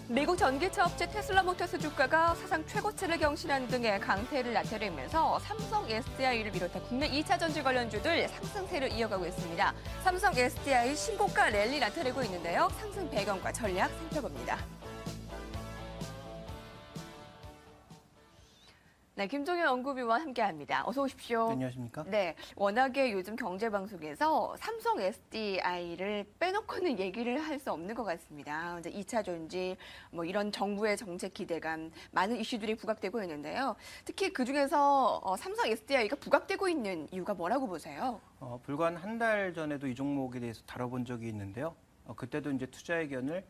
미국 전기차 업체 테슬라 모터스 주가가 사상 최고치를 경신하는 등의 강세를 나타내면서 삼성 SDI를 비롯한 국내 2차 전지 관련주들 상승세를 이어가고 있습니다. 삼성 SDI 신고가 랠리 나타내고 있는데요. 상승 배경과 전략 살펴봅니다. 네, 김종현 연구위원 함께합니다. 어서 오십시오. 안녕하십니까? 네, 워낙에 요즘 경제방송에서 삼성 SDI를 빼놓고는 얘기를 할 수 없는 것 같습니다. 이제 2차 전지, 뭐 이런 정부의 정책 기대감, 많은 이슈들이 부각되고 있는데요. 특히 그중에서 삼성 SDI가 부각되고 있는 이유가 뭐라고 보세요? 불과 한 달 전에도 이 종목에 대해서 다뤄본 적이 있는데요. 그때도 이제 투자 의견을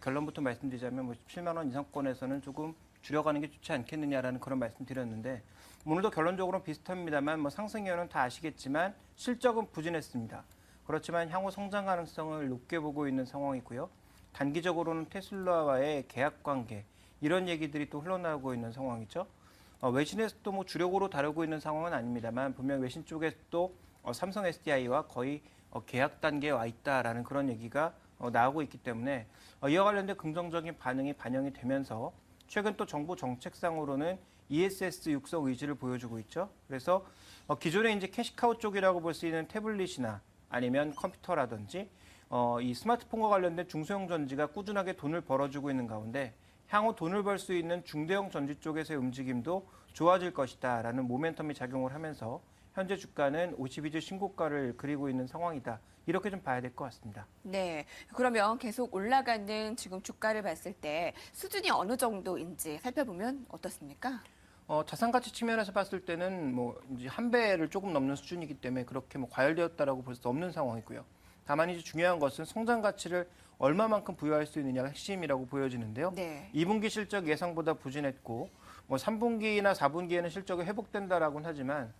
결론부터 말씀드리자면 뭐 17만 원 이상권에서는 조금 줄여가는 게 좋지 않겠느냐라는 그런 말씀드렸는데 오늘도 결론적으로는 비슷합니다만 뭐 상승 이유는 다 아시겠지만 실적은 부진했습니다. 그렇지만 향후 성장 가능성을 높게 보고 있는 상황이고요. 단기적으로는 테슬라와의 계약 관계 이런 얘기들이 또 흘러나오고 있는 상황이죠. 외신에서도 뭐 주력으로 다루고 있는 상황은 아닙니다만 분명 외신 쪽에서도 삼성 SDI와 거의 계약 단계에 와 있다라는 그런 얘기가 나오고 있기 때문에 이와 관련된 긍정적인 반응이 반영이 되면서 최근 또 정부 정책상으로는 ESS 육성 의지를 보여주고 있죠. 그래서 기존에 이제 캐시카우 쪽이라고 볼 수 있는 태블릿이나 아니면 컴퓨터라든지 이 스마트폰과 관련된 중소형 전지가 꾸준하게 돈을 벌어주고 있는 가운데 향후 돈을 벌 수 있는 중대형 전지 쪽에서의 움직임도 좋아질 것이다라는 모멘텀이 작용을 하면서 현재 주가는 52주 신고가를 그리고 있는 상황이다. 이렇게 좀 봐야 될 것 같습니다. 네, 그러면 계속 올라가는 지금 주가를 봤을 때 수준이 어느 정도인지 살펴보면 어떻습니까? 자산 가치 측면에서 봤을 때는 뭐 이제 한 배를 조금 넘는 수준이기 때문에 그렇게 뭐 과열되었다라고 볼 수 없는 상황이고요. 다만 이제 중요한 것은 성장 가치를 얼마만큼 부여할 수 있느냐가 핵심이라고 보여지는데요. 네. 2분기 실적 예상보다 부진했고 뭐 3분기나 4분기에는 실적이 회복된다라고는 하지만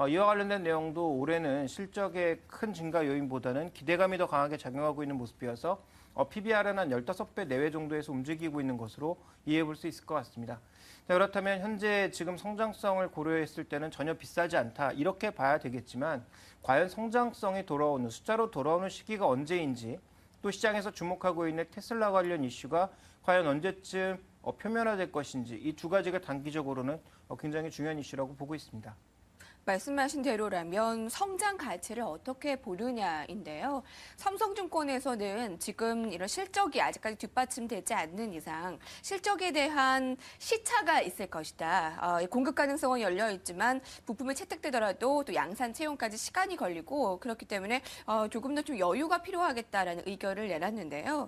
이와 관련된 내용도 올해는 실적의 큰 증가 요인보다는 기대감이 더 강하게 작용하고 있는 모습이어서 PBR은 한 15배 내외 정도에서 움직이고 있는 것으로 이해해 볼 수 있을 것 같습니다. 자, 그렇다면 현재 지금 성장성을 고려했을 때는 전혀 비싸지 않다 이렇게 봐야 되겠지만 과연 성장성이 돌아오는 숫자로 돌아오는 시기가 언제인지 또 시장에서 주목하고 있는 테슬라 관련 이슈가 과연 언제쯤 표면화될 것인지 이 두 가지가 단기적으로는 굉장히 중요한 이슈라고 보고 있습니다. 말씀하신 대로라면 성장 가치를 어떻게 보느냐인데요. 삼성증권에서는 지금 이런 실적이 아직까지 뒷받침되지 않는 이상 실적에 대한 시차가 있을 것이다. 공급 가능성은 열려 있지만 부품이 채택되더라도 또 양산 채용까지 시간이 걸리고 그렇기 때문에 조금 더 좀 여유가 필요하겠다라는 의견을 내놨는데요.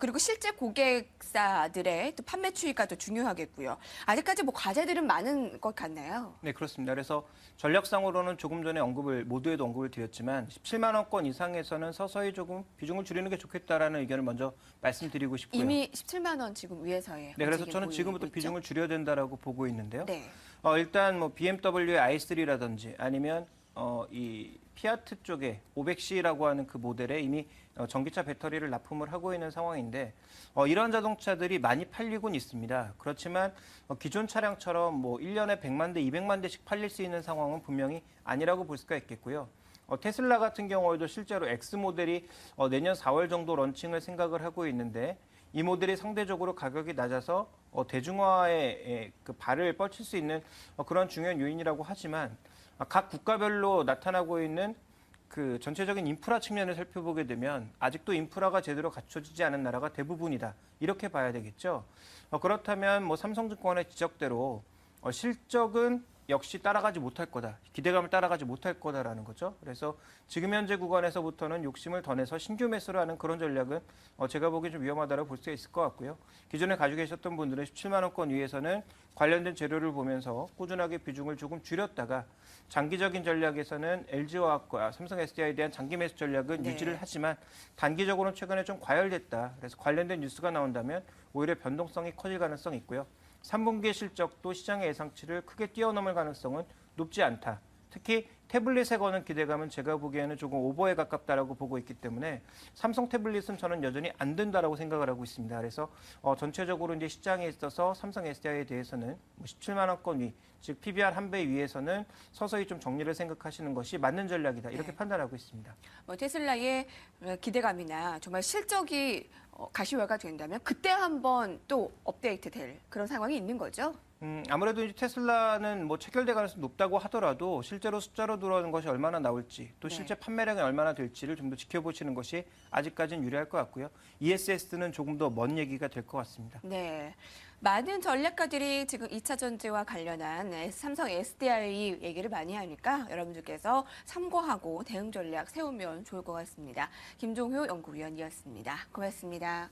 그리고 실제 고객사들의 또 판매 추이가 더 중요하겠고요. 아직까지 뭐 과제들은 많은 것 같네요. 네, 그렇습니다. 그래서 전략상으로는 조금 전에 모두에도 언급을 드렸지만 17만 원권 이상에서는 서서히 조금 비중을 줄이는 게 좋겠다라는 의견을 먼저 말씀드리고 싶고요. 이미 17만 원 지금 위에서의 네, 그래서 저는 지금부터 있죠? 비중을 줄여야 된다라고 보고 있는데요. 네. 일단 뭐 BMW의 i3라든지 아니면 이 피아트 쪽에 500C라고 하는 그 모델에 이미 전기차 배터리를 납품을 하고 있는 상황인데 이러한 자동차들이 많이 팔리곤 있습니다. 그렇지만 기존 차량처럼 뭐 1년에 100만 대, 200만 대씩 팔릴 수 있는 상황은 분명히 아니라고 볼 수가 있겠고요. 테슬라 같은 경우에도 실제로 X 모델이 내년 4월 정도 런칭을 생각을 하고 있는데 이 모델이 상대적으로 가격이 낮아서 대중화에 그 발을 뻗칠 수 있는 그런 중요한 요인이라고 하지만 각 국가별로 나타나고 있는 그 전체적인 인프라 측면을 살펴보게 되면 아직도 인프라가 제대로 갖춰지지 않은 나라가 대부분이다. 이렇게 봐야 되겠죠. 그렇다면 뭐 삼성증권의 지적대로 실적은 역시 따라가지 못할 거다. 기대감을 따라가지 못할 거다라는 거죠. 그래서 지금 현재 구간에서부터는 욕심을 더 내서 신규 매수를 하는 그런 전략은 제가 보기엔 좀 위험하다고 볼 수 있을 것 같고요. 기존에 가지고 계셨던 분들은 17만 원권 위에서는 관련된 재료를 보면서 꾸준하게 비중을 조금 줄였다가 장기적인 전략에서는 LG화학과 삼성 SDI에 대한 장기 매수 전략은 네. 유지를 하지만 단기적으로는 최근에 좀 과열됐다. 그래서 관련된 뉴스가 나온다면 오히려 변동성이 커질 가능성이 있고요. 3분기 실적도 시장의 예상치를 크게 뛰어넘을 가능성은 높지 않다. 특히 태블릿에 거는 기대감은 제가 보기에는 조금 오버에 가깝다라고 보고 있기 때문에 삼성 태블릿은 저는 여전히 안 된다라고 생각을 하고 있습니다. 그래서 전체적으로 이제 시장에 있어서 삼성 SDI에 대해서는 17만 원권 위 즉 PBR 한 배 위에서는 서서히 좀 정리를 생각하시는 것이 맞는 전략이다. 이렇게 네. 판단하고 있습니다. 뭐 테슬라의 기대감이나 정말 실적이 가시화가 된다면 그때 한번 또 업데이트 될 그런 상황이 있는 거죠. 아무래도 이제 테슬라는 뭐 체결될 가능성이 높다고 하더라도 실제로 숫자로 들어오는 것이 얼마나 나올지 또 네. 실제 판매량이 얼마나 될지를 좀 더 지켜보시는 것이 아직까지는 유리할 것 같고요. ESS는 조금 더 먼 얘기가 될 것 같습니다. 네. 많은 전략가들이 지금 2차 전지와 관련한 삼성 SDI 얘기를 많이 하니까 여러분들께서 참고하고 대응 전략 세우면 좋을 것 같습니다. 김종효 연구위원이었습니다. 고맙습니다.